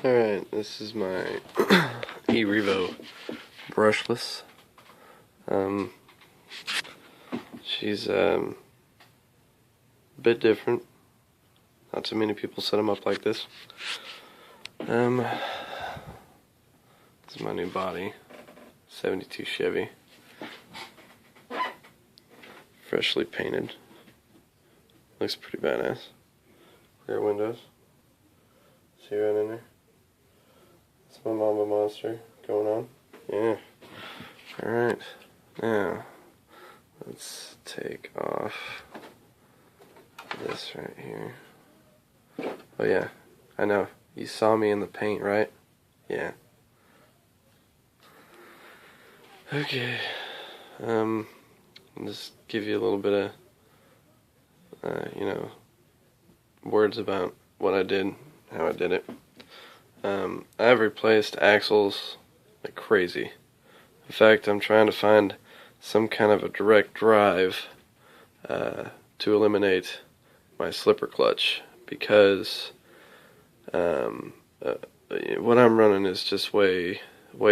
Alright, this is my revo brushless. She's a bit different. Not too many people set them up like this. This is my new body, 72 Chevy, freshly painted. Looks pretty badass. Rear windows. See right in there? That's my Mamba monster going on. Yeah. Alright. Now, let's take off this right here. Oh yeah, I know. You saw me in the paint, right? Yeah. Okay. I'll just give you a little bit of, words about what I did, how I did it. I've replaced axles like crazy. In fact, I'm trying to find some kind of a direct drive to eliminate my slipper clutch, because what I'm running is just way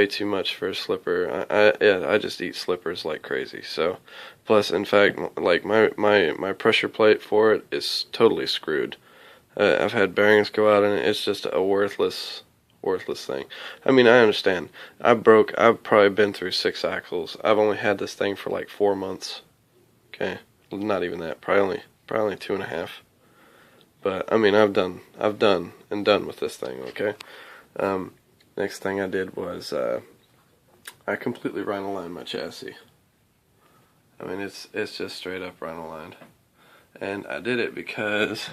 too much for a slipper. I just eat slippers like crazy. So, plus, in fact, like my pressure plate for it is totally screwed. I've had bearings go out, and it's just a worthless thing. I mean, I understand. I've probably been through 6 axles. I've only had this thing for like 4 months. Okay, not even that. Probably 2.5. But I mean, I've done with this thing. Okay. Next thing I did was I completely rhino-lined my chassis. I mean, it's just straight up rhino-lined, and I did it because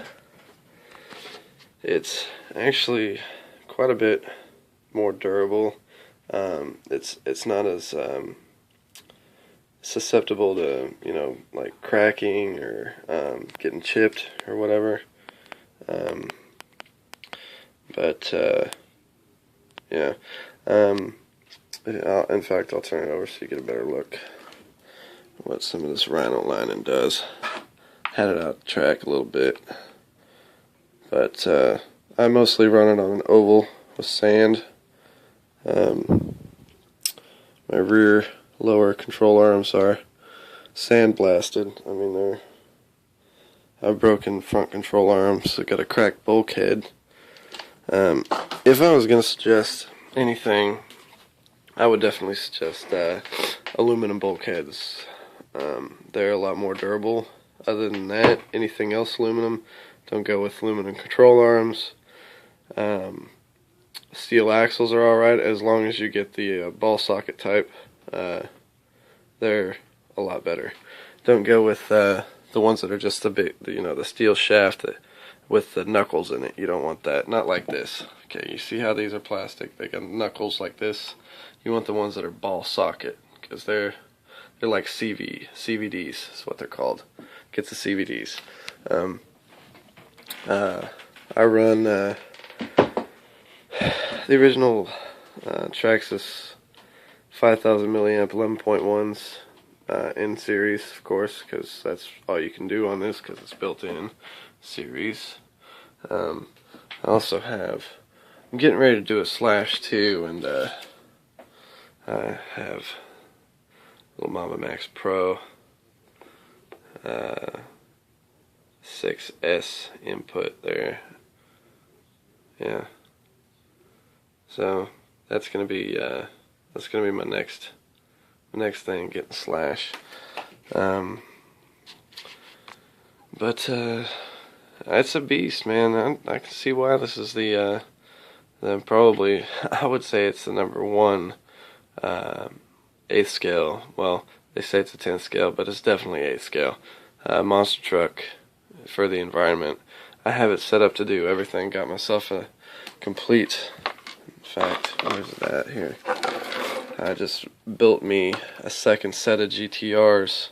it's actually quite a bit more durable. It's not as susceptible to like cracking or getting chipped or whatever. Yeah. In fact, I'll turn it over so you get a better look at what some of this rhino lining does. Had it out the track a little bit, but I mostly run it on an oval with sand. My rear lower control arms are sand blasted. I mean, I've broken front control arms. I've got a cracked bulkhead. If I was going to suggest anything, I would definitely suggest aluminum bulkheads. They're a lot more durable. Other than that, anything else aluminum, don't go with aluminum control arms. Steel axles are alright as long as you get the ball socket type. They're a lot better. Don't go with the ones that are just the steel shaft with the knuckles in it. You don't want that. Not like this. Okay, you see how these are plastic? They got knuckles like this. You want the ones that are ball socket, because they're like CVDs is what they're called. Gets the CVDs. I run the original Traxxas 5000 milliamp 11.1s in series, of course, because that's all you can do on this, because it's built in series. I also I'm getting ready to do a slash too, and I have little Mamba Max Pro 6S input there. Yeah. So that's gonna be my next thing, getting slash. But it's a beast, man. I can see why this is the probably, I would say it's the #1 8th scale. Well, they say it's a 10th scale, but it's definitely 8th scale. Monster truck for the environment. I have it set up to do everything. Got myself a complete, in fact, where's it at here? I just built me a second set of GTRs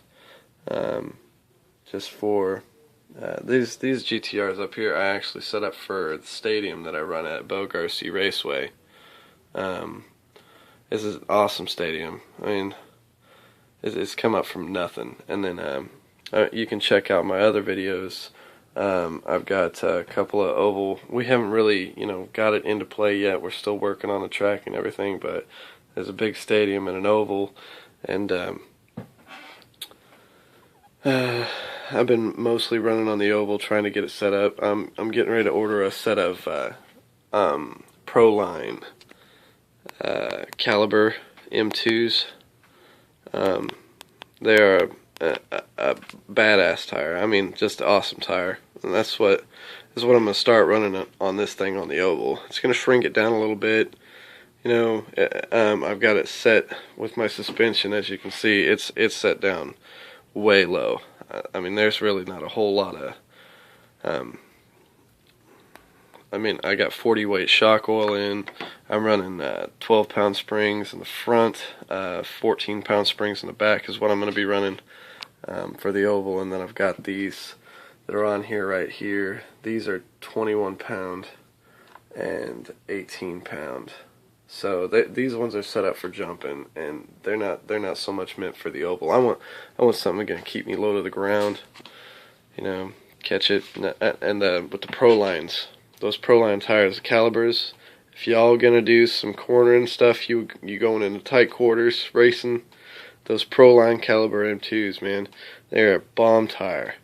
just for these GTRs up here. I actually set up for the stadium that I run at, Bogue Raceway. This is an awesome stadium. I mean, it's come up from nothing. And then you can check out my other videos I've got a couple of oval. We haven't really, got it into play yet. We're still working on the track and everything, but there's a big stadium and an oval, and I've been mostly running on the oval, trying to get it set up. I'm getting ready to order a set of Pro Line caliber M2s. They are a badass tire. I mean, just an awesome tire. And that's what I'm going to start running on this thing on the oval. It's going to shrink it down a little bit. I've got it set with my suspension. As you can see, it's set down way low. I mean, there's really not a whole lot of I got 40 weight shock oil in. I'm running 12-pound springs in the front, 14-pound springs in the back is what I'm going to be running for the oval. And then I've got these that are on here right here. These are 21-pound and 18-pound. So these ones are set up for jumping, and they're not so much meant for the oval. I want something going to keep me low to the ground, catch it. And with the Pro Lines, those Pro Line tires, calibers, if y'all gonna do some cornering stuff, you going into tight quarters racing, those Pro Line caliber M2s, man, they're a bomb tire.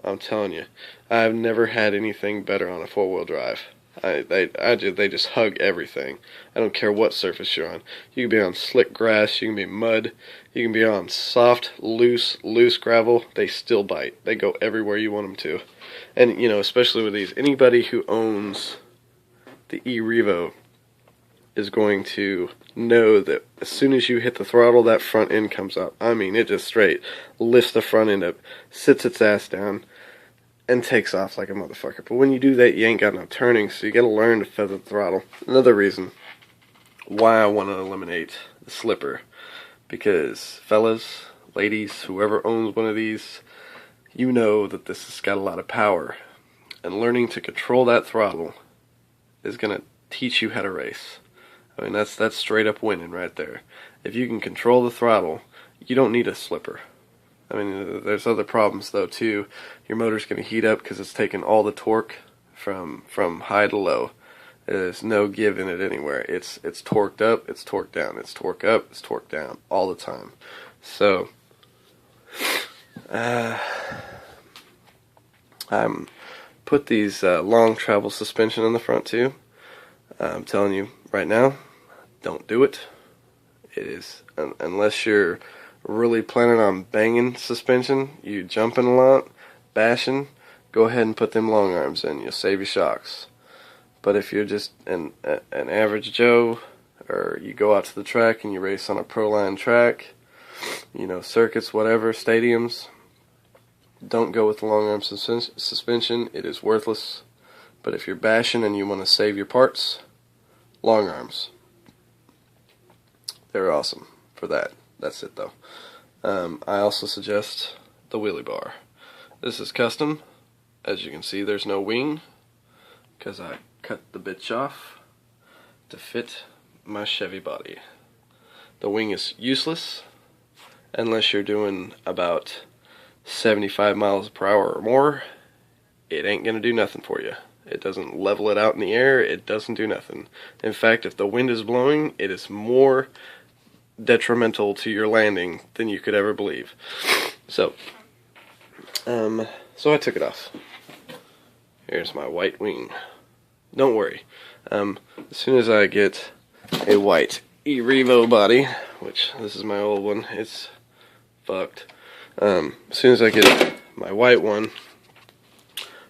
I'm telling you, I've never had anything better on a 4-wheel drive. They just hug everything. I don't care what surface you're on. You can be on slick grass, you can be mud, you can be on soft, loose gravel. They still bite. They go everywhere you want them to. And especially with these, anybody who owns the revo is going to know that as soon as you hit the throttle, that front end comes up. I mean, it just straight lifts the front end up, sits its ass down, and takes off like a motherfucker. But when you do that, you ain't got no turning, so you gotta learn to feather the throttle. Another reason why I want to eliminate the slipper, because fellas, ladies, whoever owns one of these, you know that this has got a lot of power, and learning to control that throttle is gonna teach you how to race. I mean, that's straight up winning right there. If you can control the throttle, you don't need a slipper. I mean, there's other problems though too. Your motor's going to heat up because it's taking all the torque from high to low. There's no give in it anywhere. It's torqued up, it's torqued down, it's torqued up, it's torqued down all the time. So put these long travel suspension in the front too. I'm telling you right now, don't do it. It is unless you're really planning on banging suspension, you jumping a lot, bashing, go ahead and put them long arms in. You'll save your shocks. But if you're just an average Joe, or you go out to the track and you race on a Pro Line track, circuits, whatever, stadiums, don't go with the long arm suspension. It is worthless. But if you're bashing and you want to save your parts, long arms. They're awesome for that. That's it though. I also suggest the wheelie bar. This is custom. As you can see, there's no wing because I cut the bitch off to fit my Chevy body. The wing is useless unless you're doing about 75 miles per hour or more. It ain't gonna do nothing for you. It doesn't level it out in the air. It doesn't do nothing. In fact, if the wind is blowing, it is more detrimental to your landing than you could ever believe. So I took it off. Here's my white wing. Don't worry. As soon as I get a white revo body, which this is my old one, it's fucked. As soon as I get my white one,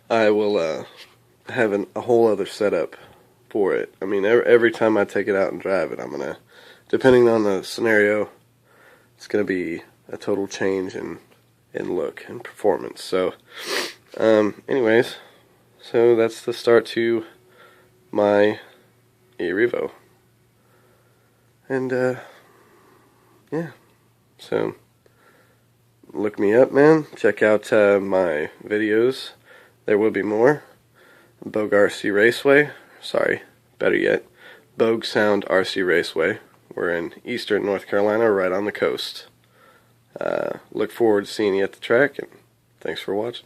I will have a whole other setup for it. I mean, every time I take it out and drive it, I'm gonna, depending on the scenario, it's gonna be a total change in look and performance. So, anyways, so that's the start to my revo. And yeah, so look me up, man. Check out my videos. There will be more. Bogue RC Raceway. Sorry, better yet, Bogue Sound RC Raceway. We're in eastern North Carolina, right on the coast. Look forward to seeing you at the track, and thanks for watching.